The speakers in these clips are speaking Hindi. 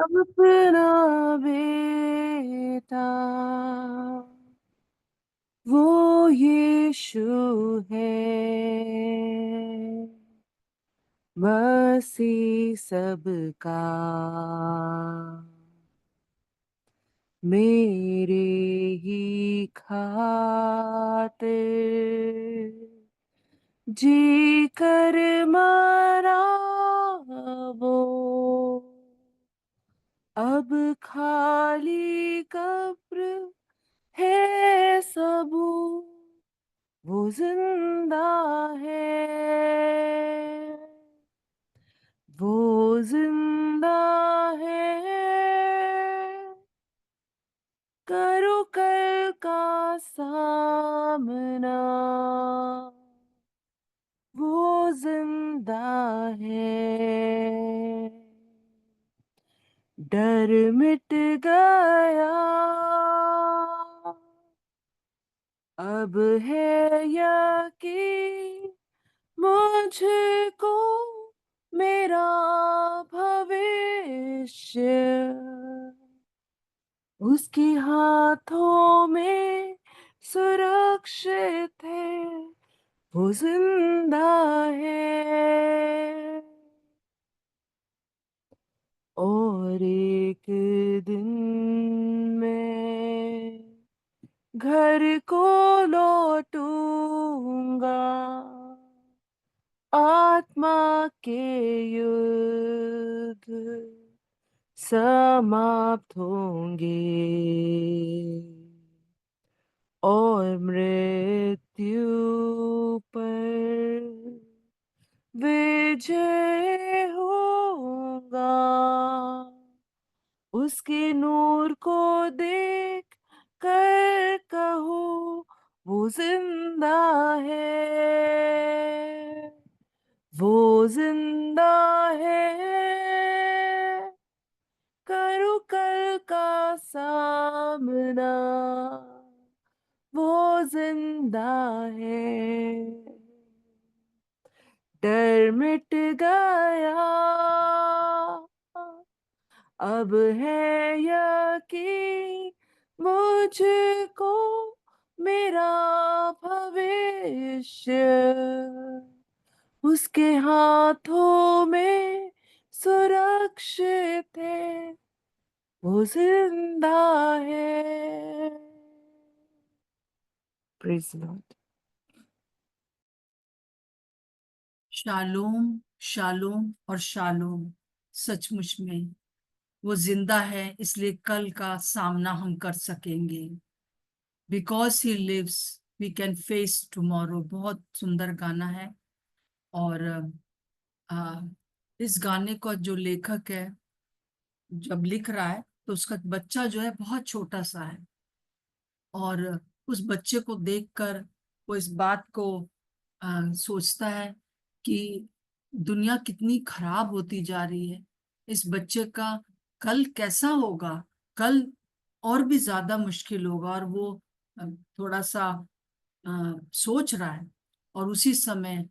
अपना बेटा वो यीशु है, मसीह सबका मेरे ही खातिर जी कर मरा वो, अब खाली कब्र है सबू, वो जिंदा है, वो जिंदा है। करो कल का सामना, वो जिंदा है। डर मिट गया, अब है यकीन मुझको मेरा भविष्य उसके हाथों में सुरक्षित है, वो जिंदा है। और एक दिन मैं घर को लौटूंगा, आत्मा के युद्ध समाप्त होंगे और मृत्यु पर विजय होगा। उसके नूर को देख कर कहो, वो जिंदा है, वो जिंदा है। करो कल का सामना, वो जिंदा है। डर मिट गया, अब है यकीन मुझको मेरा भविष्य उसके हाथों में सुरक्षित है, वो जिंदा है। Praise Lord. शालोम, शालोम और शालोम। सचमुच में वो जिंदा है, इसलिए कल का सामना हम कर सकेंगे। Because he lives we can face tomorrow. बहुत सुंदर गाना है। और आ, इस गाने का जो लेखक है, जब लिख रहा है तो उसका बच्चा जो है बहुत छोटा सा है। और उस बच्चे को देखकर वो इस बात को सोचता है कि दुनिया कितनी खराब होती जा रही है। इस बच्चे का कल कैसा होगा, कल और भी ज्यादा मुश्किल होगा। और वो थोड़ा सा सोच रहा है। और उसी समय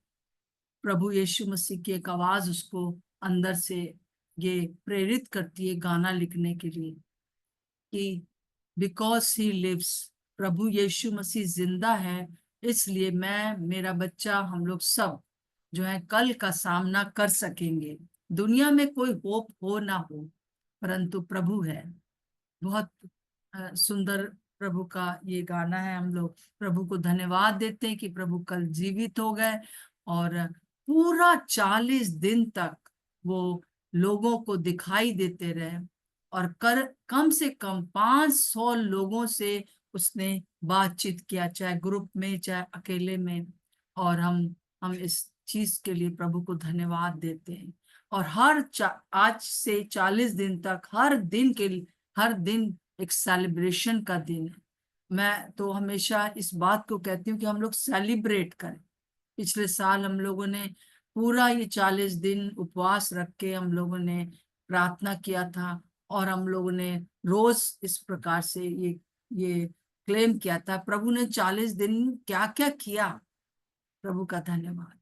प्रभु यीशु मसीह की एक आवाज उसको अंदर से ये प्रेरित करती है गाना लिखने के लिए कि बिकॉज ही लिव्स, प्रभु यीशु मसीह जिंदा है, इसलिए मैं, मेरा बच्चा, हम लोग सब जो है कल का सामना कर सकेंगे। दुनिया में कोई होप हो ना हो, परंतु प्रभु है। बहुत सुंदर प्रभु का ये गाना है। हम लोग प्रभु को धन्यवाद देते हैं कि प्रभु कल जीवित हो गए और पूरा 40 दिन तक वो लोगों को दिखाई देते रहे। और कम से कम 500 लोगों से उसने बातचीत किया, चाहे ग्रुप में चाहे अकेले में। और हम इस चीज के लिए प्रभु को धन्यवाद देते हैं। और आज से 40 दिन तक हर दिन एक सेलिब्रेशन का दिन है। मैं तो हमेशा इस बात को कहती हूँ कि हम लोग सेलिब्रेट करें। पिछले साल हम लोगों ने पूरा ये 40 दिन उपवास रख के हम लोगों ने प्रार्थना किया था। और हम लोगों ने रोज इस प्रकार से ये क्लेम किया था, प्रभु ने 40 दिन क्या क्या किया। प्रभु का धन्यवाद।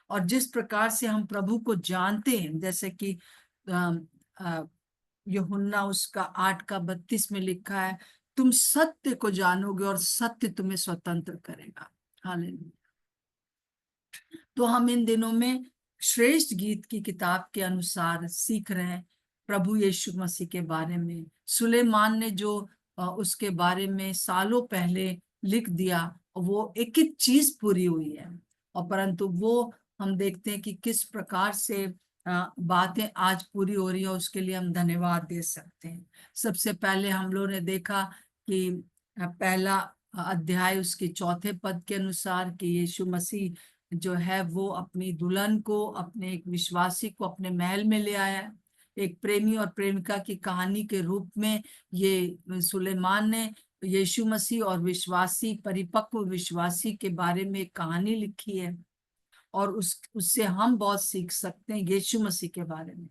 और जिस प्रकार से हम प्रभु को जानते हैं, जैसे कि यूहन्ना उसका 8 का 32 में लिखा है, तुम सत्य को जानोगे और सत्य तुम्हें स्वतंत्र करेगा। हालेलुया। तो हम इन दिनों में श्रेष्ठ गीत की किताब के अनुसार सीख रहे हैं प्रभु यीशु मसीह के बारे में। सुलेमान ने जो उसके बारे में सालों पहले लिख दिया, वो एक एक चीज पूरी हुई है। और परंतु वो हम देखते हैं कि किस प्रकार से बातें आज पूरी हो रही है, उसके लिए हम धन्यवाद दे सकते हैं। सबसे पहले हम लोगों ने देखा कि पहला अध्याय उसके 4 पद के अनुसार कि यीशु मसीह जो है वो अपनी दुल्हन को, अपने एक विश्वासी को अपने महल में ले आया। एक प्रेमी और प्रेमिका की कहानी के रूप में ये सुलेमान ने यीशु मसीह और विश्वासी, परिपक्व विश्वासी के बारे में एक कहानी लिखी है। और उससे हम बहुत सीख सकते हैं यीशु मसीह के बारे में।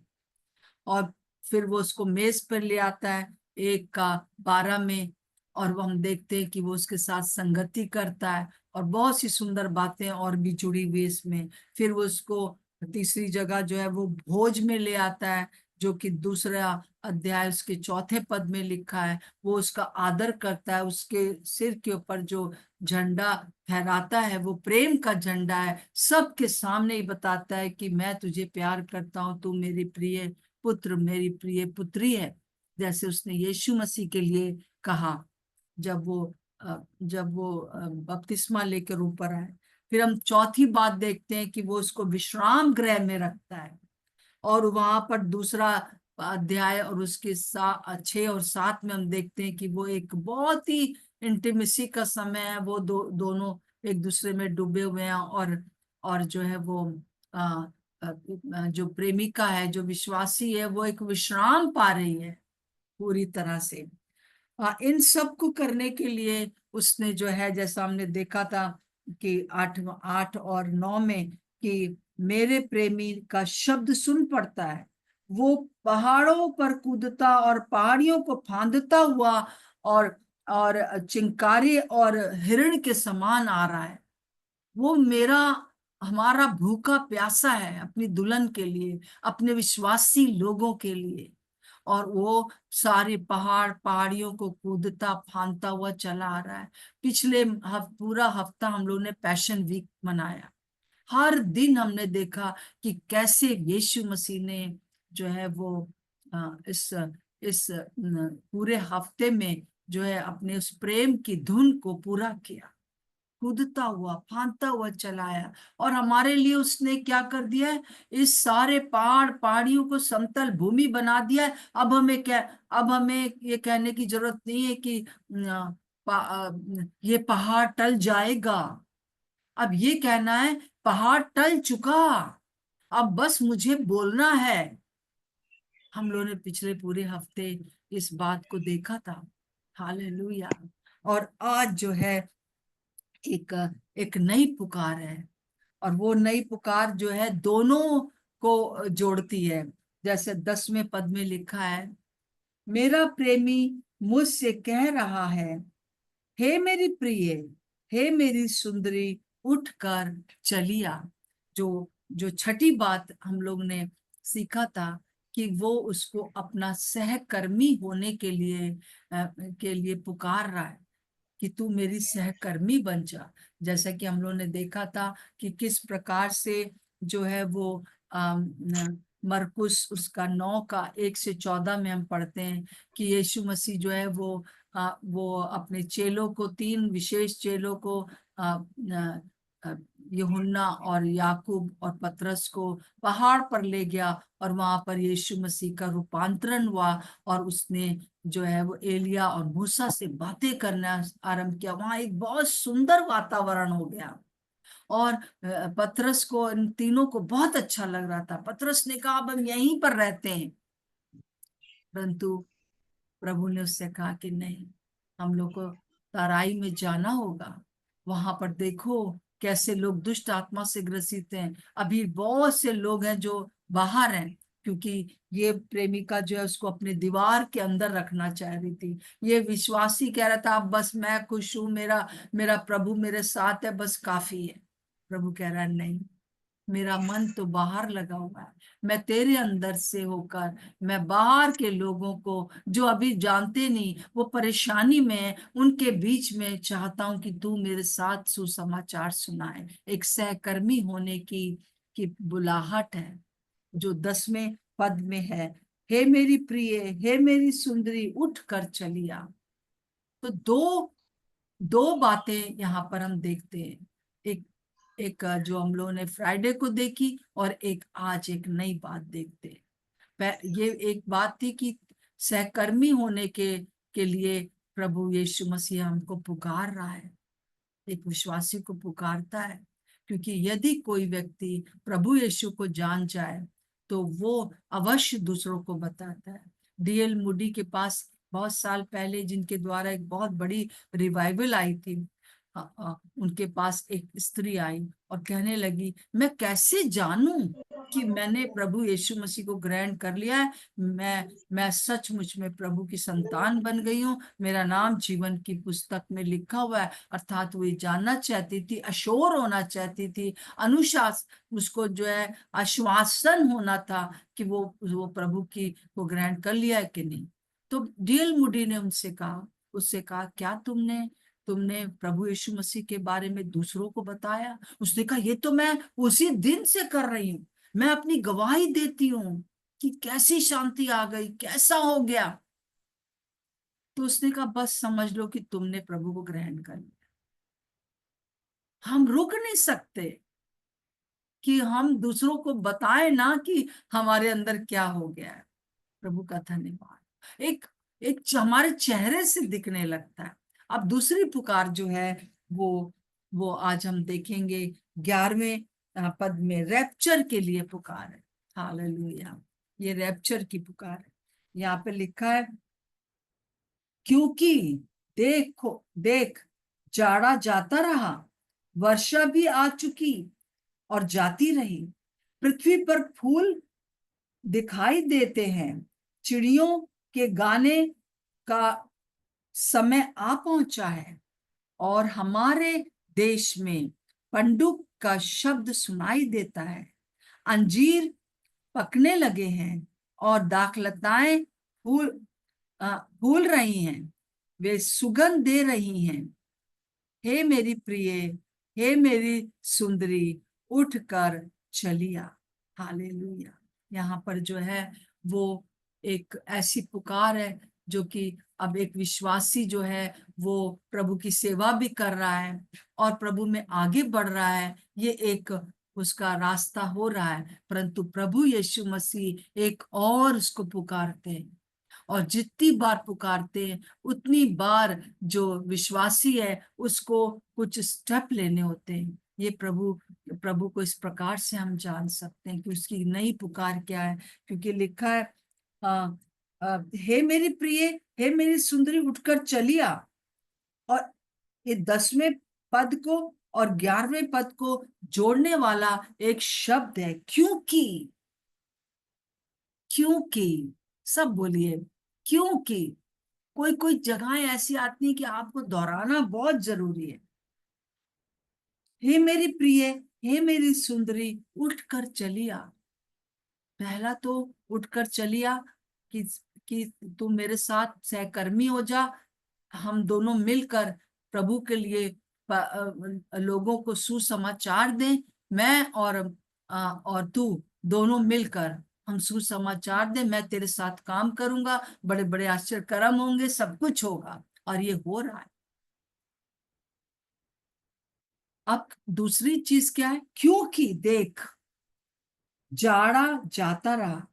और फिर वो उसको मेज पर ले आता है 1 का 12 में, और वो हम देखते हैं कि वो उसके साथ संगति करता है और बहुत सी सुंदर बातें और भी जुड़ी हुई इसमें। फिर वो उसको तीसरी जगह जो है वो भोज में ले आता है, जो कि दूसरा अध्याय उसके 4 पद में लिखा है। वो उसका आदर करता है, उसके सिर के ऊपर जो झंडा फहराता है वो प्रेम का झंडा है। सबके सामने ही बताता है कि मैं तुझे प्यार करता हूँ, तू मेरी प्रिय पुत्र, मेरी प्रिय पुत्री है, जैसे उसने यीशु मसीह के लिए कहा जब वो बपतिस्मा लेकर ऊपर आए। फिर हम चौथी बात देखते हैं कि वो उसको विश्राम गृह में रखता है। और वहां पर दूसरा अध्याय और उसके 6 और 7 में हम देखते हैं कि वो एक बहुत ही इंटीमेसी का समय है। वो दोनों एक दूसरे में डूबे हुए हैं, और जो है वो आ, जो प्रेमिका है, जो विश्वासी है, वो एक विश्राम पा रही है पूरी तरह से। इन सब को करने के लिए उसने जो है, जैसा हमने देखा था कि 8 और 9 में, कि मेरे प्रेमी का शब्द सुन पड़ता है, वो पहाड़ों पर कूदता और पहाड़ियों को फांदता हुआ और चिंकारी और हिरण के समान आ रहा है। वो हमारा भूखा प्यासा है अपनी दुल्हन के लिए, अपने विश्वासी लोगों के लिए। और वो सारे पहाड़ियों को कूदता फांदता हुआ चला आ रहा है। पिछले पूरा हफ्ता हम लोग ने पैशन वीक मनाया। हर दिन हमने देखा कि कैसे यीशु मसीह ने जो है वो इस पूरे हफ्ते में जो है अपने उस प्रेम की धुन को पूरा किया, कूदता हुआ फांदता हुआ चलाया। और हमारे लिए उसने क्या कर दिया है, इस सारे पहाड़ियों को समतल भूमि बना दिया है। अब हमें ये कहने की जरूरत नहीं है कि ये पहाड़ टल जाएगा। अब ये कहना है पहाड़ टल चुका, अब बस मुझे बोलना है। हम लोगों ने पिछले पूरे हफ्ते इस बात को देखा था। हालेलुया। और आज जो है एक एक नई पुकार है, और वो नई पुकार जो है दोनों को जोड़ती है। जैसे 10वें पद में लिखा है, मेरा प्रेमी मुझसे कह रहा है, हे मेरी प्रिय, हे मेरी सुंदरी, उठकर चलिया। जो जो छठी बात हम लोग ने सीखा था कि वो उसको अपना सहकर्मी होने के लिए पुकार रहा है कि तू मेरी सहकर्मी बन जा। जैसा कि हम लोगों ने देखा था कि किस प्रकार से जो है वो मरकुस उसका 9 का 1 से 14 में हम पढ़ते हैं कि यीशु मसीह जो है वो अपने चेलों को, 3 विशेष चेलों को, यूहन्ना और याकूब और पतरस को पहाड़ पर ले गया, और वहां पर यीशु मसीह का रूपांतरण हुआ। और उसने जो है वो एलिया और मूसा से बातें करना आरंभ किया। वहां एक बहुत सुंदर वातावरण हो गया। और पतरस को, इन तीनों को बहुत अच्छा लग रहा था। पतरस ने कहा अब हम यहीं पर रहते हैं। परंतु प्रभु ने उससे कहा कि नहीं, हम लोग को तराई में जाना होगा। वहां पर देखो कैसे लोग दुष्ट आत्मा से ग्रसित हैं। अभी बहुत से लोग हैं जो बाहर हैं, क्योंकि ये प्रेमिका जो है उसको अपने दीवार के अंदर रखना चाह रही थी। ये विश्वासी कह रहा था अब बस मैं खुश हूं, मेरा मेरा प्रभु मेरे साथ है, बस काफी है। प्रभु कह रहा है नहीं, मेरा मन तो बाहर लगा हुआ है। मैं तेरे अंदर से होकर मैं बाहर के लोगों को जो अभी जानते नहीं, वो परेशानी में हैं, उनके बीच में चाहता हूं कि तू मेरे साथ सुसमाचार सुनाए। एक सहकर्मी होने की बुलाहट है जो 10वें पद में है। हे मेरी प्रिय, हे मेरी सुंदरी, उठ कर चलिया। तो दो दो बातें यहाँ पर हम देखते हैं। एक एक जो हम लोगों ने फ्राइडे को देखी, और एक आज एक नई बात देखते हैं। ये एक बात थी कि सहकर्मी होने के लिए प्रभु यीशु मसीह हमको पुकार रहा है, एक विश्वासी को पुकारता है। क्योंकि यदि कोई व्यक्ति प्रभु यीशु को जान जाए तो वो अवश्य दूसरों को बताता है। डीएल मूडी के पास बहुत साल पहले, जिनके द्वारा एक बहुत बड़ी रिवाइवल आई थी, उनके पास एक स्त्री आई और कहने लगी, मैं कैसे जानूं कि मैंने प्रभु यीशु मसीह को ग्रहण कर लिया है। मैं सचमुच में प्रभु की संतान बन गई हूँ, मेरा नाम जीवन की पुस्तक में लिखा हुआ है। अर्थात वो ये जानना चाहती थी, अश्योर होना चाहती थी, अनुशास उसको जो है आश्वासन होना था कि वो प्रभु की को ग्रहण कर लिया है कि नहीं। तो डीएल मूडी ने उससे कहा, क्या तुमने तुमने प्रभु यीशु मसीह के बारे में दूसरों को बताया? उसने कहा, ये तो मैं उसी दिन से कर रही हूँ, मैं अपनी गवाही देती हूँ कि कैसी शांति आ गई, कैसा हो गया। तो उसने कहा, बस समझ लो कि तुमने प्रभु को ग्रहण कर लिया। हम रुक नहीं सकते कि हम दूसरों को बताएं ना कि हमारे अंदर क्या हो गया है। प्रभु का धन्यवाद। एक एक हमारे चेहरे से दिखने लगता है। अब दूसरी पुकार जो है वो आज हम देखेंगे 11वें पद में रैप्चर के लिए पुकार है। हालेलुया, ये रैप्चर की पुकार है। यहाँ पे लिखा है, क्योंकि देख जाड़ा जाता रहा, वर्षा भी आ चुकी और जाती रही, पृथ्वी पर फूल दिखाई देते हैं, चिड़ियों के गाने का समय आ पहुंचा है, और हमारे देश में पंडुक का शब्द सुनाई देता है। अंजीर पकने लगे हैं और दाखलताएं फूल रही हैं, वे सुगंध दे रही हैं। हे मेरी प्रिय, हे मेरी सुंदरी, उठकर चलिया। हालेलुया। यहाँ पर जो है वो एक ऐसी पुकार है जो कि अब एक विश्वासी जो है वो प्रभु की सेवा भी कर रहा है और प्रभु में आगे बढ़ रहा है, ये एक उसका रास्ता हो रहा है। परंतु प्रभु यीशु मसीह एक और उसको पुकारते हैं, और जितनी बार पुकारते हैं उतनी बार जो विश्वासी है उसको कुछ स्टेप लेने होते हैं। ये प्रभु प्रभु को इस प्रकार से हम जान सकते हैं कि उसकी नई पुकार क्या है। क्योंकि लिखा है, हे मेरी प्रिय, हे मेरी सुंदरी, उठकर चलिया। और ये 10वें पद को और 11वें पद को जोड़ने वाला एक शब्द है, क्योंकि। क्योंकि, सब बोलिए, क्योंकि। कोई कोई जगहें ऐसी आती है कि आपको दोहराना बहुत जरूरी है। हे मेरी प्रिय, हे मेरी सुंदरी, उठकर चलिया। पहला तो उठकर चलिया कि कि तू मेरे साथ सहकर्मी हो जा, हम दोनों मिलकर प्रभु के लिए लोगों को सुसमाचार दें। मैं और तू दोनों मिलकर हम सुसमाचार दें। मैं तेरे साथ काम करूंगा, बड़े बड़े आश्चर्य कर्म होंगे, सब कुछ होगा, और ये हो रहा है। अब दूसरी चीज क्या है, क्योंकि देख जाड़ा जाता रहा।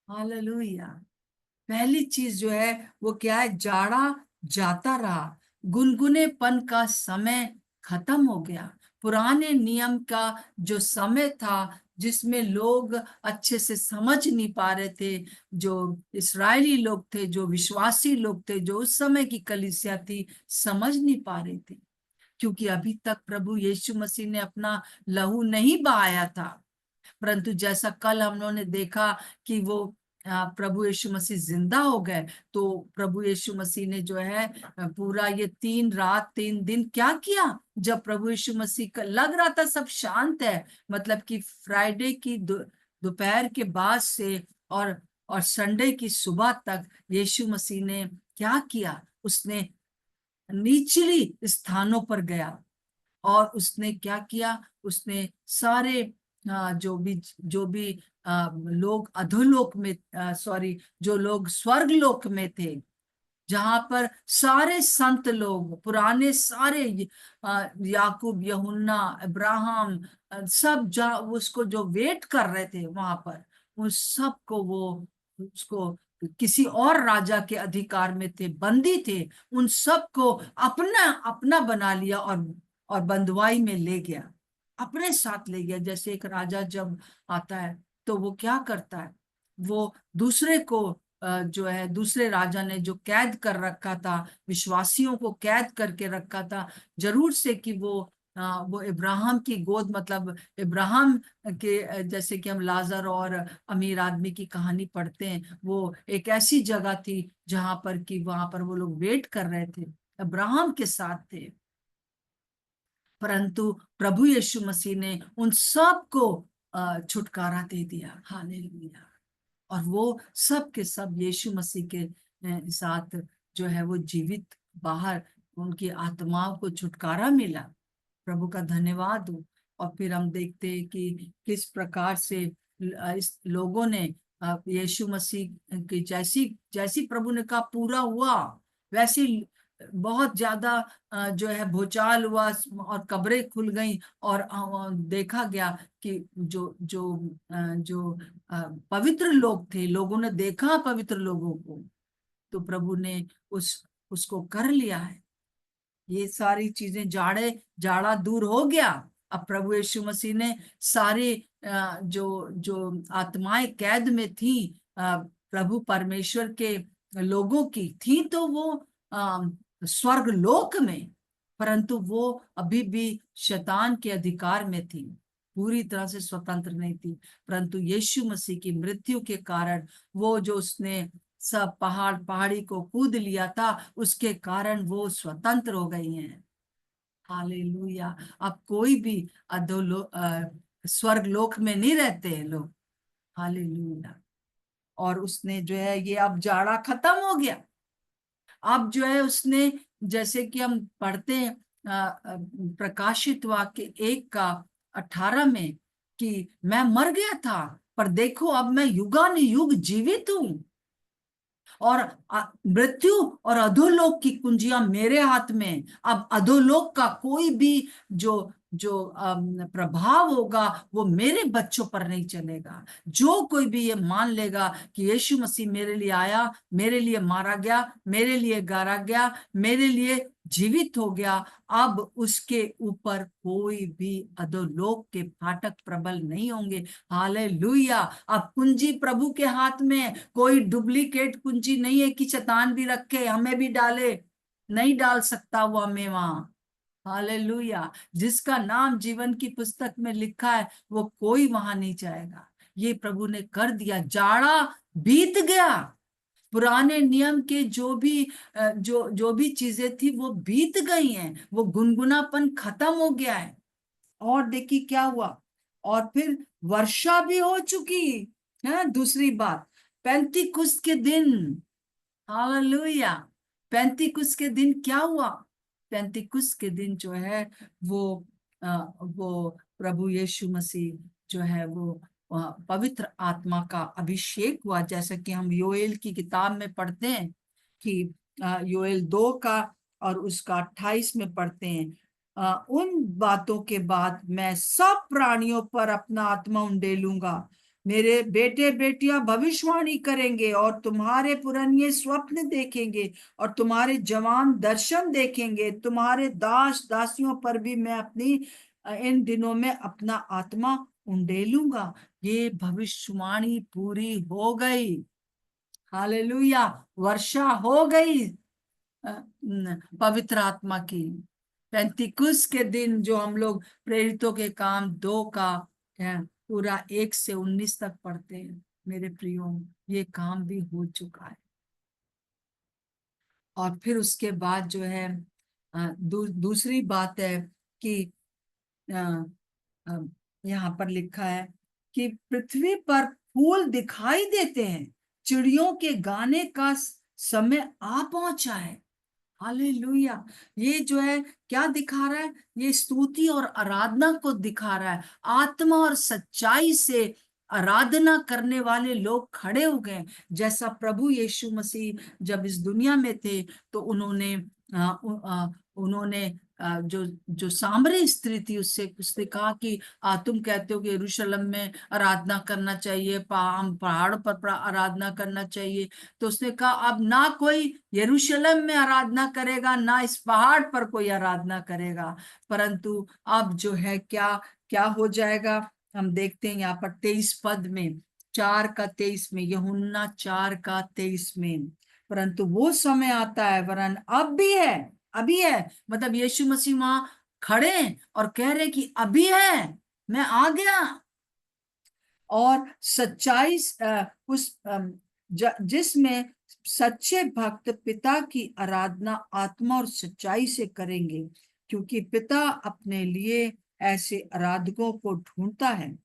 हालेलुया। पहली चीज जो है वो क्या है, जाड़ा जाता रहा, गुनगुनेपन का समय खत्म हो गया। पुराने नियम का जो समय था जिसमें लोग अच्छे से समझ नहीं पा रहे थे, जो इस्राएली लोग थे, जो विश्वासी लोग थे, जो उस समय की कलीसिया थी, समझ नहीं पा रहे थे। क्योंकि अभी तक प्रभु यीशु मसीह ने अपना लहू नहीं बहाया था। परंतु जैसा कल हम लोगों ने देखा कि वो प्रभु यीशु मसीह जिंदा हो गए, तो प्रभु यीशु मसीह ने जो है पूरा ये 3 रात 3 दिन क्या किया। जब प्रभु यीशु मसीह का लग रहा था सब शांत है, मतलब कि फ्राइडे की दोपहर के बाद से और संडे की सुबह तक यीशु मसीह ने क्या किया, उसने निचली स्थानों पर गया और उसने क्या किया, उसने सारे जो भी लोग अधोलोक में, सॉरी, जो लोग स्वर्ग लोक में थे, जहां पर सारे संत लोग पुराने सारे, याकूब, यूहन्ना, अब्राहम, सब उसको जो वेट कर रहे थे वहां पर, उन सबको वो उसको किसी और राजा के अधिकार में थे, बंदी थे, उन सबको अपना अपना बना लिया और बंदवाई में ले गया, अपने साथ ले गया। जैसे एक राजा जब आता है तो वो क्या करता है, वो दूसरे को जो है, दूसरे राजा ने जो कैद कर रखा था, विश्वासियों को कैद करके रखा था, जरूर से कि वो इब्राहिम की गोद, मतलब इब्राहिम के, जैसे कि हम लाजर और अमीर आदमी की कहानी पढ़ते हैं, वो एक ऐसी जगह थी जहां पर कि वहां पर वो लोग वेट कर रहे थे, इब्राहिम के साथ थे। परंतु प्रभु यीशु मसीह ने उन सबको छुटकारा दे दिया, हालेलुया। और वो सब के सब यीशु मसीह के साथ जो है वो जीवित बाहर, उनकी आत्माओं को छुटकारा मिला। प्रभु का धन्यवाद हो। और फिर हम देखते हैं कि किस प्रकार से इस लोगों ने यीशु मसीह की जैसी जैसी प्रभु ने कहा पूरा हुआ, वैसी बहुत ज्यादा जो है भूचाल हुआ और कब्रें खुल गई, और देखा गया कि जो पवित्र लोग थे, लोगों ने देखा पवित्र लोगों को, तो प्रभु ने उसको कर लिया है। ये सारी चीजें, जाड़ा दूर हो गया। अब प्रभु यीशु मसीह ने सारी जो जो आत्माएं कैद में थी, प्रभु परमेश्वर के लोगों की थी, तो वो स्वर्ग लोक में, परंतु वो अभी भी शैतान के अधिकार में थी, पूरी तरह से स्वतंत्र नहीं थी। परंतु यीशु मसीह की मृत्यु के कारण, वो जो उसने सब पहाड़ी को कूद लिया था, उसके कारण वो स्वतंत्र हो गई हैं। हालेलुया। अब कोई भी स्वर्ग लोक में नहीं रहते हैं लोग। हालेलुया। और उसने जो है ये, अब जाड़ा खत्म हो गया। अब जो है उसने, जैसे कि हम पढ़ते हैं प्रकाशित वाक्य 1:18 में, कि मैं मर गया था पर देखो अब मैं युगानुयुग जीवित हूं, और मृत्यु और अधोलोक की कुंजियां मेरे हाथ में। अब अधोलोक का कोई भी जो जो प्रभाव होगा वो मेरे बच्चों पर नहीं चलेगा। जो कोई भी ये मान लेगा कि यीशु मसीह मेरे लिए आया, मेरे लिए मारा गया, मेरे लिए गाड़ा गया, मेरे लिए जीवित हो गया, अब उसके ऊपर कोई भी अधोलोक के फाटक प्रबल नहीं होंगे। हालेलुया। अब कुंजी प्रभु के हाथ में, कोई डुप्लीकेट कुंजी नहीं है कि शैतान भी रखे हमें भी डाले, नहीं डाल सकता वो हमें वहां। हालेलुया। जिसका नाम जीवन की पुस्तक में लिखा है वो कोई वहां नहीं जाएगा। ये प्रभु ने कर दिया, जाड़ा बीत गया, पुराने नियम के जो भी चीजें थी वो बीत गई हैं, वो गुनगुनापन खत्म हो गया है। और देखिए क्या हुआ, और फिर वर्षा भी हो चुकी है। दूसरी बात, पेंतीकुस्त के दिन, हालेलुया, पेंतीकुस्त के दिन क्या हुआ, पेंतीकुस्त के दिन जो है वो वो प्रभु यीशु मसीह जो है वो पवित्र आत्मा का अभिषेक हुआ, जैसा कि हम योएल की किताब में पढ़ते हैं कि योएल 2 का और उसका 28 में पढ़ते हैं, उन बातों के बाद मैं सब प्राणियों पर अपना आत्मा उंडेलूंगा, मेरे बेटे बेटियां भविष्यवाणी करेंगे, और तुम्हारे पुरनिये स्वप्न देखेंगे, और तुम्हारे जवान दर्शन देखेंगे, तुम्हारे दास दासियों पर भी मैं अपनी इन दिनों में अपना आत्मा उंडेलूंगा। ये भविष्यवाणी पूरी हो गई। हालेलुया। वर्षा हो गई पवित्र आत्मा की। पेंतिकुस्त के दिन जो हम लोग प्रेरितों के काम 2 का पूरा 1 से 19 तक पढ़ते हैं, मेरे प्रियो, ये काम भी हो चुका है। और फिर उसके बाद जो है दूसरी बात है कि अ, अ, यहाँ पर लिखा है कि पृथ्वी पर फूल दिखाई देते हैं, चिड़ियों के गाने का समय आ पहुंचा है। हालेलुया। ये जो है क्या दिखा रहा है? ये स्तुति और आराधना को दिखा रहा है। आत्मा और सच्चाई से आराधना करने वाले लोग खड़े हो गए। जैसा प्रभु यीशु मसीह जब इस दुनिया में थे तो उन्होंने जो जो सामरी स्त्री थी उससे उसने कहा कि तुम कहते हो कि यरूशलेम में आराधना करना चाहिए, हम पहाड़ों पर आराधना करना चाहिए। तो उसने कहा अब ना कोई यरूशलेम में आराधना करेगा, ना इस पहाड़ पर कोई आराधना करेगा, परंतु अब जो है क्या क्या हो जाएगा। हम देखते हैं यहाँ पर 23 पद में, 4 का 23 में, यूहन्ना 4 का 23 में, परंतु वो समय आता है, वरन अब भी है, अभी है, मतलब यीशु मसीह वहां खड़े हैं और कह रहे कि अभी है, मैं आ गया। और सच्चाई जिसमें सच्चे भक्त पिता की आराधना आत्मा और सच्चाई से करेंगे, क्योंकि पिता अपने लिए ऐसे आराधकों को ढूंढता है।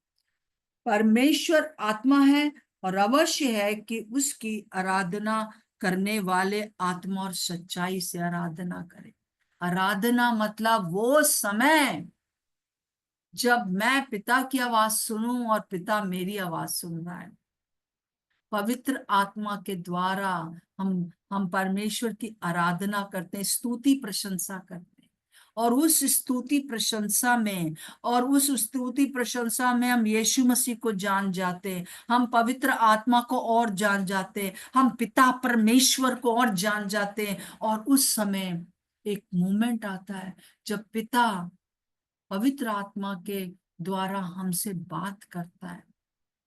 परमेश्वर आत्मा है और अवश्य है कि उसकी आराधना करने वाले आत्मा और सच्चाई से आराधना करें। आराधना मतलब वो समय जब मैं पिता की आवाज सुनूं और पिता मेरी आवाज सुन रहा है। पवित्र आत्मा के द्वारा हम परमेश्वर की आराधना करते हैं, स्तुति प्रशंसा करते हैं। और उस स्तुति प्रशंसा में हम यीशु मसीह को जान जाते हैं, हम पवित्र आत्मा को और जान जाते हैं, हम पिता परमेश्वर को और जान जाते हैं। और उस समय एक मोमेंट आता है जब पिता पवित्र आत्मा के द्वारा हमसे बात करता है।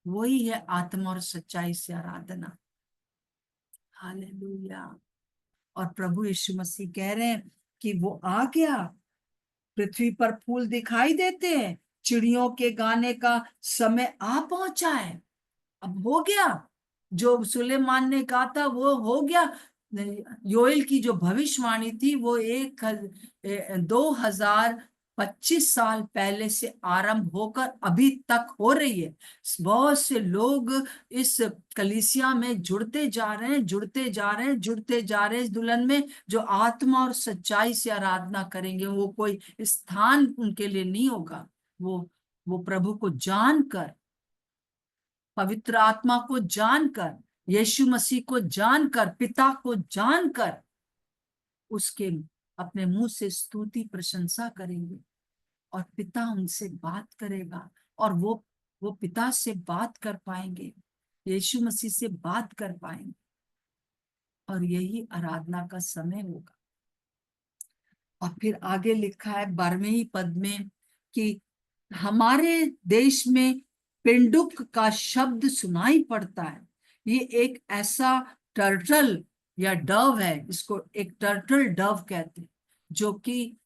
वही है आत्मा और सच्चाई से आराधना। हालेलुया। और प्रभु यीशु मसीह कह रहे हैं कि वो आ गया, पृथ्वी पर फूल दिखाई देते हैं, चिड़ियों के गाने का समय आ पहुंचा है। अब हो गया, जो सुलेमान ने कहा था वो हो गया। योएल की जो भविष्यवाणी थी वो 2025 साल पहले से आरंभ होकर अभी तक हो रही है। बहुत से लोग इस कलीसिया में जुड़ते जा रहे हैं, जुड़ते जा रहे हैं, जुड़ते जा रहे हैं इस दुल्हन में, जो आत्मा और सच्चाई से आराधना करेंगे। वो कोई स्थान उनके लिए नहीं होगा, वो प्रभु को जानकर, पवित्र आत्मा को जानकर, यीशु मसीह को जानकर, पिता को जानकर उसके अपने मुंह से स्तुति प्रशंसा करेंगे और पिता उनसे बात करेगा। और वो पिता से बात कर पाएंगे, यीशु मसीह से बात कर पाएंगे। और यही आराधना का समय होगा। और फिर आगे लिखा है 12वें पद में कि हमारे देश में पिंडुक का शब्द सुनाई पड़ता है। ये एक ऐसा टर्टल या डव है, इसको एक टर्टल डव कहते हैं, जो कि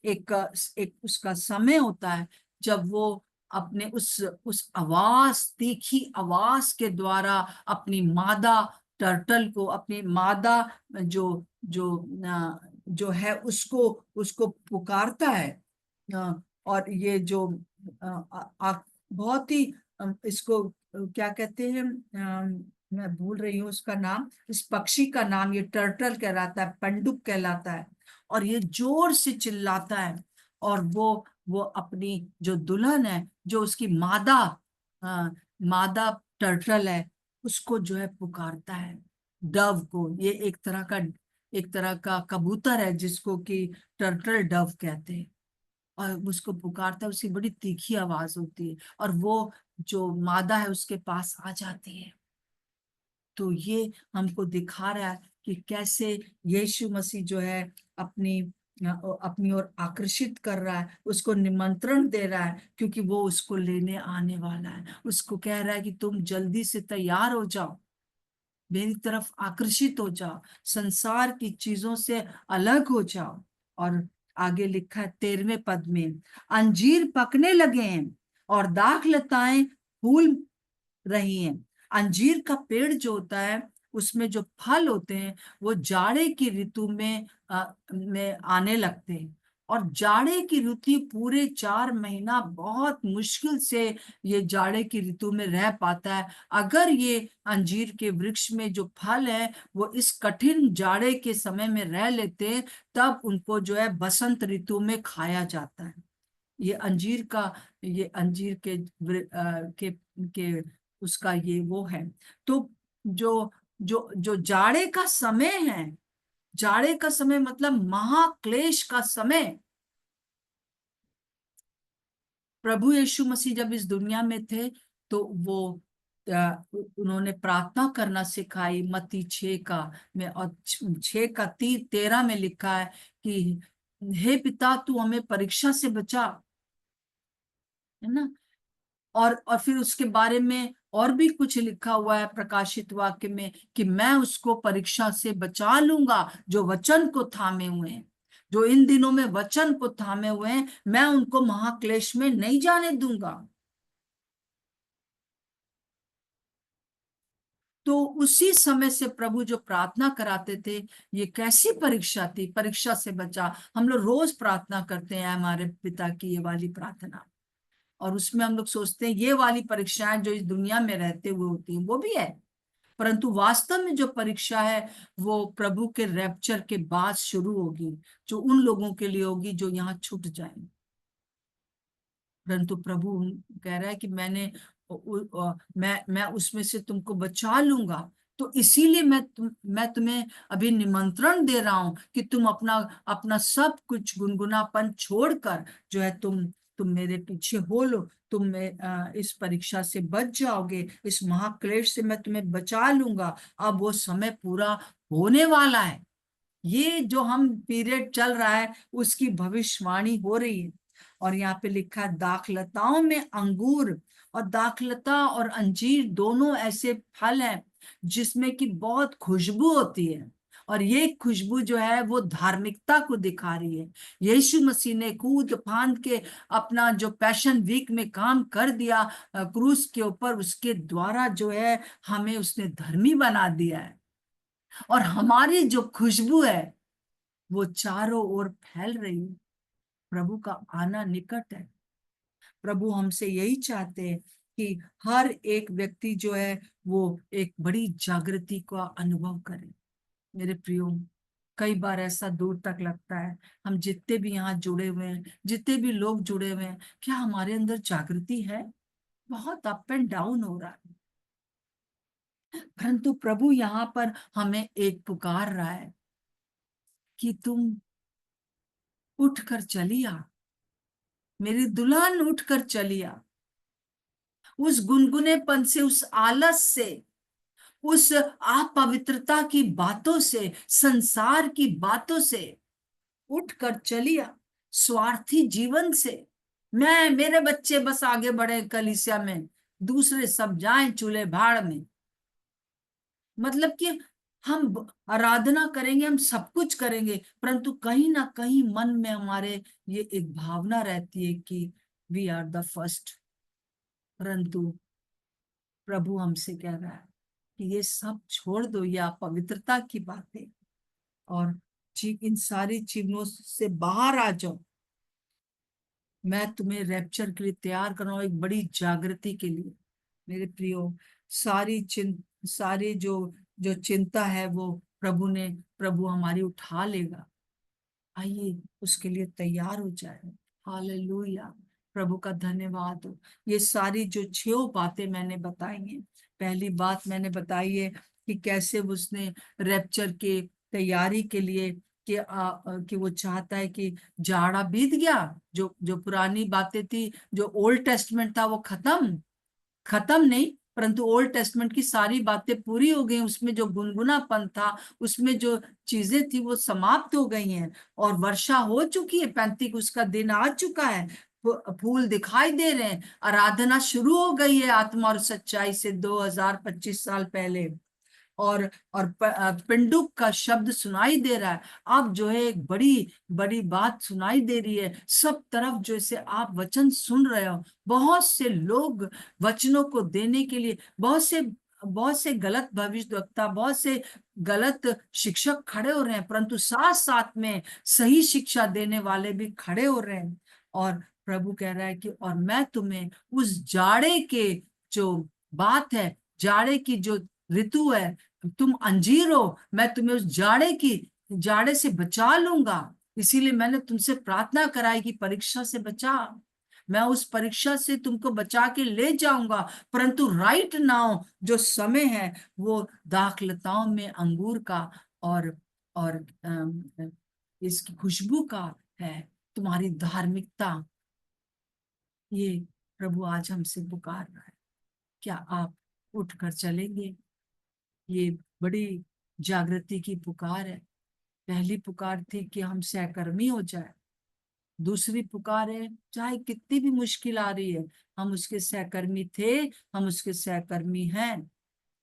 एक एक उसका समय होता है जब वो अपने उस आवाज, तीखी आवाज के द्वारा अपनी मादा टर्टल को, अपनी मादा जो जो जो है उसको उसको पुकारता है। और ये जो बहुत ही इसको क्या कहते हैं, मैं भूल रही हूँ उसका नाम, इस पक्षी का नाम ये टर्टल कहलाता है, पंडुक कहलाता है। और ये जोर से चिल्लाता है और वो अपनी जो दुल्हन है, जो उसकी मादा टर्टल है, उसको जो है पुकारता है। डव को, ये एक तरह का कबूतर है जिसको कि टर्टल डव कहते हैं। और उसको पुकारता है, उसकी बड़ी तीखी आवाज होती है और वो जो मादा है उसके पास आ जाती है। तो ये हमको दिखा रहा है कि कैसे यीशु मसीह जो है अपनी अपनी ओर आकर्षित कर रहा है, उसको निमंत्रण दे रहा है, क्योंकि वो उसको लेने आने वाला है। उसको कह रहा है कि तुम जल्दी से तैयार हो जाओ, मेरी तरफ आकर्षित हो जाओ, संसार की चीजों से अलग हो जाओ। और आगे लिखा है 13वें पद में, अंजीर पकने लगे हैं और दाख लताएं फूल रही हैं, अंजीर का पेड़ जो होता है उसमें जो फल होते हैं वो जाड़े की ऋतु में आने लगते हैं। और जाड़े की ऋतु पूरे 4 महीना बहुत मुश्किल से ये जाड़े की ऋतु में रह पाता है। अगर ये अंजीर के वृक्ष में जो फल है वो इस कठिन जाड़े के समय में रह लेते हैं, तब उनको जो है बसंत ऋतु में खाया जाता है। ये अंजीर के उसका ये वो है। तो जो जो जो जाड़े का समय है, जाड़े का समय मतलब महाक्लेश का समय। प्रभु यीशु मसीह जब इस दुनिया में थे तो वो उन्होंने प्रार्थना करना सिखाई। मत्ती 6 का में और 6 का 13 में लिखा है कि हे पिता तू हमें परीक्षा से बचा, है ना। और फिर उसके बारे में और भी कुछ लिखा हुआ है प्रकाशित वाक्य में कि मैं उसको परीक्षा से बचा लूंगा जो वचन को थामे हुए हैं। जो इन दिनों में वचन को थामे हुए हैं मैं उनको महाक्लेश में नहीं जाने दूंगा। तो उसी समय से प्रभु जो प्रार्थना कराते थे, ये कैसी परीक्षा थी, परीक्षा से बचा। हम लोग रोज प्रार्थना करते हैं हमारे पिता की ये वाली प्रार्थना, और उसमें हम लोग सोचते हैं ये वाली परीक्षाएं जो इस दुनिया में रहते हुए होती हैं वो भी है, परंतु वास्तव में जो परीक्षा है वो प्रभु के रैप्चर के बाद शुरू होगी, जो उन लोगों के लिए होगी जो यहाँ छूट जाएंगे। परंतु प्रभु कह रहा है कि मैं उसमें से तुमको बचा लूंगा। तो इसीलिए मैं तुम्हें अभी निमंत्रण दे रहा हूं कि तुम अपना अपना सब कुछ गुनगुनापन छोड़कर जो है तुम मेरे पीछे हो लो। इस परीक्षा से बच जाओगे, इस महाक्लेश से मैं तुम्हें बचा लूंगा। अब वो समय पूरा होने वाला है। ये जो हम पीरियड चल रहा है उसकी भविष्यवाणी हो रही है। और यहाँ पे लिखा है दाखलताओं में अंगूर। और दाखलता और अंजीर दोनों ऐसे फल हैं जिसमें की बहुत खुशबू होती है, और ये खुशबू जो है वो धार्मिकता को दिखा रही है। यीशु मसीह ने कूद फांद के अपना जो पैशन वीक में काम कर दिया क्रूस के ऊपर, उसके द्वारा जो है हमें उसने धर्मी बना दिया है। और हमारी जो खुशबू है वो चारों ओर फैल रही है। प्रभु का आना निकट है। प्रभु हमसे यही चाहते हैं कि हर एक व्यक्ति जो है वो एक बड़ी जागृति का अनुभव करे। मेरे प्रियो, कई बार ऐसा दूर तक लगता है, हम जितने भी यहाँ जुड़े हुए हैं, जितने भी लोग जुड़े हुए हैं, क्या हमारे अंदर जागृति है? बहुत अप एंड डाउन हो रहा है। परंतु प्रभु यहाँ पर हमें एक पुकार रहा है कि तुम उठकर चलिया, मेरी दुल्हन उठकर चलिया। उस गुनगुनेपन से, उस आलस से, उस अपवित्रता की बातों से, संसार की बातों से उठकर चलिया। स्वार्थी जीवन से, मैं मेरे बच्चे बस आगे बढ़े कलीसिया में, दूसरे सब जाएं चूल्हे भाड़ में। मतलब कि हम आराधना करेंगे, हम सब कुछ करेंगे, परंतु कहीं ना कहीं मन में हमारे ये एक भावना रहती है कि वी आर द फर्स्ट। परंतु प्रभु हमसे कह रहा है कि ये सब छोड़ दो, ये पवित्रता की बातें, और इन सारी चीजों से बाहर आ जाओ। मैं तुम्हें रैप्चर के लिए तैयार कर रहा हूं, एक बड़ी जागृति के लिए। मेरे प्रियो, सारी जो जो चिंता है वो प्रभु हमारी उठा लेगा। आइए उसके लिए तैयार हो जाए। हालेलुया। प्रभु का धन्यवाद हो। ये सारी जो 6 बातें मैंने बताई हैं, पहली बात मैंने बताई है कि कैसे उसने रैप्चर के तैयारी के लिए कि वो चाहता है कि जाड़ा बीत गया, जो जो पुरानी बातें थी, जो ओल्ड टेस्टमेंट था वो खत्म खत्म नहीं, परंतु ओल्ड टेस्टमेंट की सारी बातें पूरी हो गई। उसमें जो गुनगुनापन था, उसमें जो चीजें थी वो समाप्त हो गई हैं, और वर्षा हो चुकी है, पैंतीकुस्त का दिन आ चुका है, फूल दिखाई दे रहे हैं, आराधना शुरू हो गई है आत्मा और सच्चाई से 2025 साल पहले। पिंडुक का शब्द सुनाई दे रहा है। अब जो है एक बड़ी बड़ी बात सुनाई दे रही है सब तरफ, जैसे आप वचन सुन रहे हो। बहुत से लोग वचनों को देने के लिए, बहुत से बहुत से गलत भविष्यवक्ता, बहुत से गलत शिक्षक खड़े हो रहे हैं, परंतु साथ साथ में सही शिक्षा देने वाले भी खड़े हो रहे हैं। और प्रभु कह रहा है कि और मैं तुम्हें उस जाड़े के जो बात है, जाड़े की जो ऋतु है, तुम अंजीर हो, मैं तुम्हें उस जाड़े से बचा लूंगा। इसीलिए मैंने तुमसे प्रार्थना कराई कि परीक्षा से बचा। मैं उस परीक्षा से तुमको बचा के ले जाऊंगा, परंतु राइट नाउ जो समय है वो दाखलताओं में अंगूर का और इसकी खुशबू का है, तुम्हारी धार्मिकता। ये प्रभु आज हमसे पुकार रहा है, क्या आप उठकर चलेंगे? ये बड़ी जागृति की पुकार है। पहली पुकार थी कि हम सहकर्मी हो जाए, दूसरी पुकार है चाहे कितनी भी मुश्किल आ रही है, हम उसके सहकर्मी थे, हम उसके सहकर्मी हैं।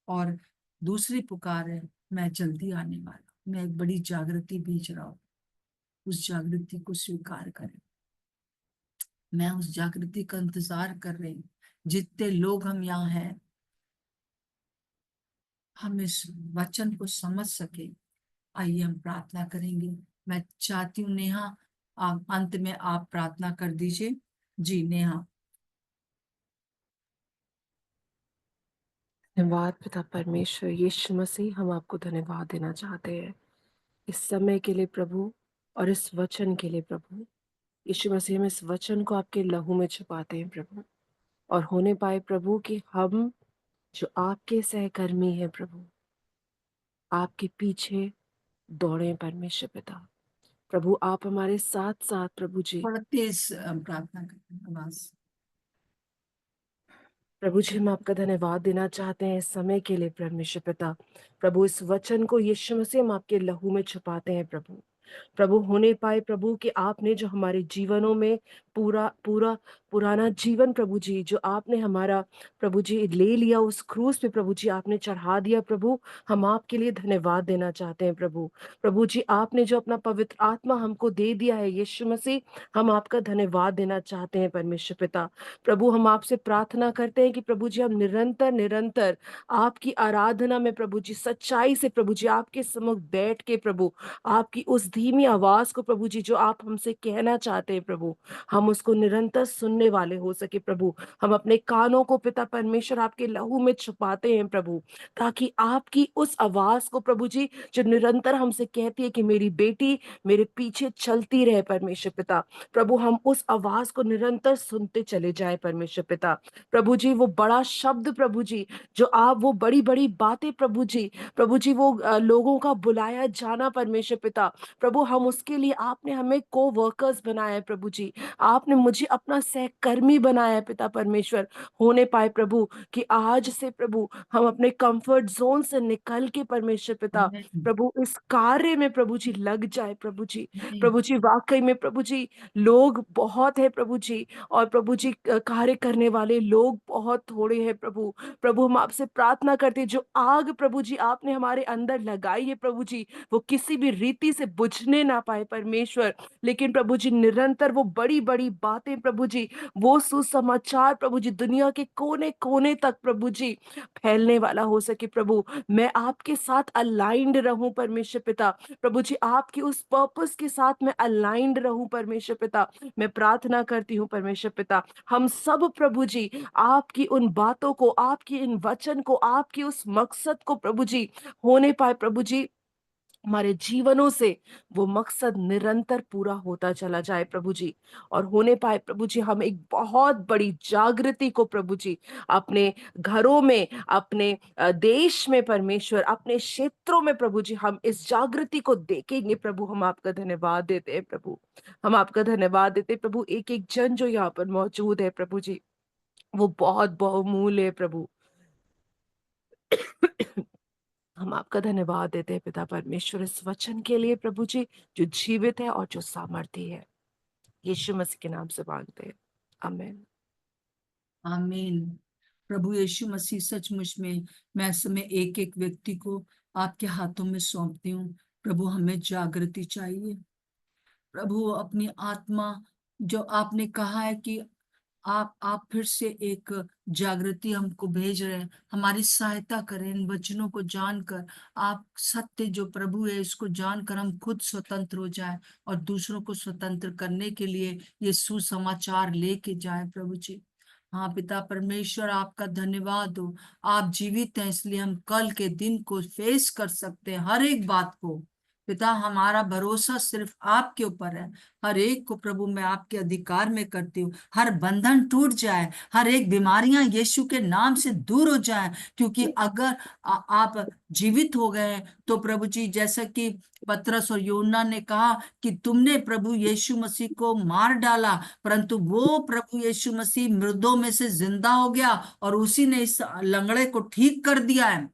और दूसरी पुकार है मैं जल्दी आने वाला हूं, मैं एक बड़ी जागृति भेज रहा हूं, उस जागृति को स्वीकार करें। मैं उस जागृति का इंतजार कर रही हूँ। जितने लोग हम यहाँ हैं, हम इस वचन को समझ सके। आइए हम प्रार्थना करेंगे। मैं चाहती हूँ नेहा, आप अंत में आप प्रार्थना कर दीजिए। जी नेहा। धन्यवाद पिता परमेश्वर यीशु मसीह, हम आपको धन्यवाद देना चाहते हैं इस समय के लिए प्रभु, और इस वचन के लिए प्रभु। यीशु मसीह, हम इस वचन को आपके लहू में छुपाते हैं प्रभु, और होने पाए प्रभु कि हम जो आपके सहकर्मी हैं प्रभु, आपके पीछे दौड़े परमेश्वर पिता। प्रभु आप हमारे साथ साथ प्रभु जी। थोड़ा तेज प्रार्थना करें आवाज। प्रभु जी, हम आपका धन्यवाद देना चाहते हैं इस समय के लिए परमेश्वर पिता। प्रभु इस वचन को यीशु मसीह हम आपके लहू में छुपाते हैं प्रभु। प्रभु होने पाए प्रभु कि आपने जो हमारे जीवनों में पूरा पूरा पुराना जीवन प्रभु जी, जो आपने हमारा प्रभु जी ले लिया उस क्रूस पे प्रभु जी, आपने चढ़ा दिया प्रभु। हम आपके लिए धन्यवाद देना चाहते हैं प्रभु। प्रभु जी, आपने जो अपना पवित्र आत्मा हमको दे दिया है यीशु मसीह, हम आपका धन्यवाद देना चाहते हैं परमेश्वर पिता। प्रभु हम आपसे प्रार्थना करते हैं कि प्रभु जी हम निरंतर निरंतर आपकी आराधना में प्रभु जी, सच्चाई से प्रभु जी आपके सम्मुख बैठ के प्रभु, आपकी उस धीमी आवाज को प्रभु जी जो आप हमसे कहना चाहते हैं प्रभु, हम उसको निरंतर सुनने वाले हो सके प्रभु। हम अपने कानों को पिता परमेश्वर आपके लहू में छुपाते हैं प्रभु, ताकि आपकी उस आवाज को प्रभु जी जो निरंतर हमसे कहती है कि मेरी बेटी मेरे पीछे चलती रहे परमेश्वर पिता, प्रभु हम उस आवाज को निरंतर सुनते चले जाए परमेश्वर पिता। प्रभु जी वो बड़ा शब्द प्रभु जी, जो आप वो बड़ी बड़ी बातें प्रभु जी वो लोगों का बुलाया जाना परमेश्वर पिता, प्रभु हम उसके लिए आपने हमें को वर्कर्स बनाया है प्रभु जी। आपने मुझे अपना सहकर्मी बनाया है पिता परमेश्वर। होने पाए प्रभु कि आज से प्रभु हम अपने कंफर्ट जोन से निकल के परमेश्वर पिता, आमीन। प्रभु इस कार्य में प्रभु जी लग जाए प्रभु जी। आमीन। प्रभु जी वाकई में प्रभु जी लोग बहुत है प्रभु जी, और प्रभु जी कार्य करने वाले लोग बहुत थोड़े हैं प्रभु। प्रभु हम आपसे प्रार्थना करते हैं जो आग प्रभु जी आपने हमारे अंदर लगाई है प्रभु जी, वो किसी भी रीति से बुझने ना पाए परमेश्वर, लेकिन प्रभु जी निरंतर वो बड़ी बड़ी बातें प्रभु जी, वो सुसमाचार प्रभु जी दुनिया के कोने कोने तक प्रभु जी फैलने वाला हो सके प्रभु। मैं आपके साथ अलाइंड रहूं परमेश्वर पिता, प्रभु जी आपकी उस पर्पस के साथ मैं अलाइंड रहूं परमेश्वर पिता। मैं प्रार्थना करती हूँ परमेश्वर पिता, हम सब प्रभु जी आपकी उन बातों को, आपकी इन वचन को, आपकी उस मकसद को प्रभु जी होने पाए प्रभु जी, हमारे जीवनों से वो मकसद निरंतर पूरा होता चला जाए प्रभु जी। और होने पाए प्रभु जी हम एक बहुत बड़ी जागृति को प्रभु जी अपने घरों में, अपने देश में परमेश्वर, अपने क्षेत्रों में प्रभु जी हम इस जागृति को देखेंगे प्रभु। हम आपका धन्यवाद देते हैं प्रभु, हम आपका धन्यवाद देते हैं प्रभु। एक एक जन जो यहाँ पर मौजूद है प्रभु जी, वो बहुत बहुमूल्य है प्रभु। हम आपका धन्यवाद देते हैं पिता परमेश्वर इस वचन के लिए प्रभु जी, जो जीवित है और जो सामर्थी है। यीशु मसीह के नाम से मांगते हैं, आमीन। आमीन। प्रभु यीशु मसीह सचमुच में मैं इस समय एक एक व्यक्ति को आपके हाथों में सौंपती हूँ। प्रभु हमें जागृति चाहिए। प्रभु अपनी आत्मा, जो आपने कहा है कि आप फिर से एक जागृति हमको भेज रहे हैं। हमारी सहायता करें इन वचनों को जानकर। आप सत्य जो प्रभु है इसको जानकर हम खुद स्वतंत्र हो जाए और दूसरों को स्वतंत्र करने के लिए ये सुसमाचार लेके जाए प्रभु जी। हाँ पिता परमेश्वर, आपका धन्यवाद हो। आप जीवित हैं इसलिए हम कल के दिन को फेस कर सकते हैं, हर एक बात को। पिता हमारा भरोसा सिर्फ आपके ऊपर है। हर एक को प्रभु मैं आपके अधिकार में करती हूँ। हर बंधन टूट जाए, हर एक बीमारियां यीशु के नाम से दूर हो जाए। क्योंकि अगर आप जीवित हो गए हैं, तो प्रभु जी जैसा कि पतरस और यूहन्ना ने कहा कि तुमने प्रभु यीशु मसीह को मार डाला, परंतु वो प्रभु यीशु मसीह मृतों में से जिंदा हो गया और उसी ने इस लंगड़े को ठीक कर दिया है।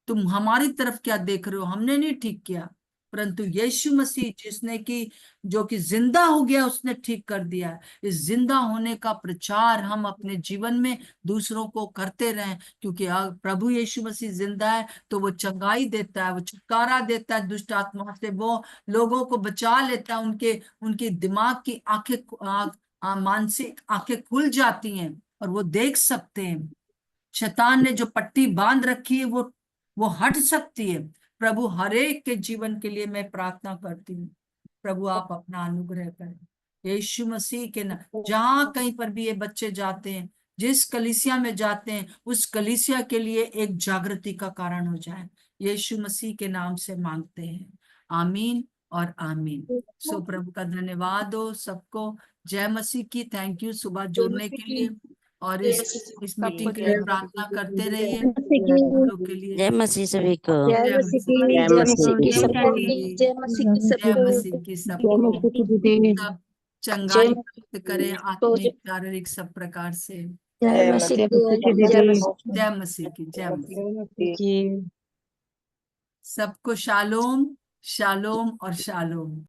तुम हमारी तरफ क्या देख रहे हो? हमने नहीं ठीक किया, परंतु यीशु मसीह जिसने कि जो कि जिंदा हो गया उसने ठीक कर दिया है। इस जिंदा होने का प्रचार हम अपने जीवन में दूसरों को करते रहें। क्योंकि प्रभु यीशु मसीह जिंदा है तो वो चंगाई देता है, वो छुटकारा देता है दुष्ट आत्मा से, वो लोगों को बचा लेता है। उनके उनके दिमाग की आंखें मानसिक आंखें खुल जाती हैं और वो देख सकते हैं। शैतान ने जो पट्टी बांध रखी है वो हट सकती है। प्रभु हर एक के जीवन के लिए मैं प्रार्थना करती हूँ। प्रभु आप अपना अनुग्रह करें यीशु मसीह के नाम। जहां कहीं पर भी ये बच्चे जाते हैं, जिस कलीसिया में जाते हैं, उस कलीसिया के लिए एक जागृति का कारण हो जाए। यीशु मसीह के नाम से मांगते हैं, आमीन और आमीन। सो प्रभु का धन्यवाद हो सबको। जय मसीह की। थैंक यू सुबह जुड़ने के लिए। और इस मीटिंग के लिए प्रार्थना करते रहिए हम लोग के लिए। जय मसीह सभी को। जय मसीह की, जय जय मसीह मसीह की की। सबको जय मसीह की जय सबको। मसीह की जय सबको। मसीह की दीदी सब जय चंगाई प्राप्त करें, आत्मिक शारीरिक सब प्रकार से। जय मसीह जय मसीह की की। जय दीदी मसीह की। जय मसीह की, जय मसीह। जय मसीह की। सबको शालोम, शालोम और शालोम।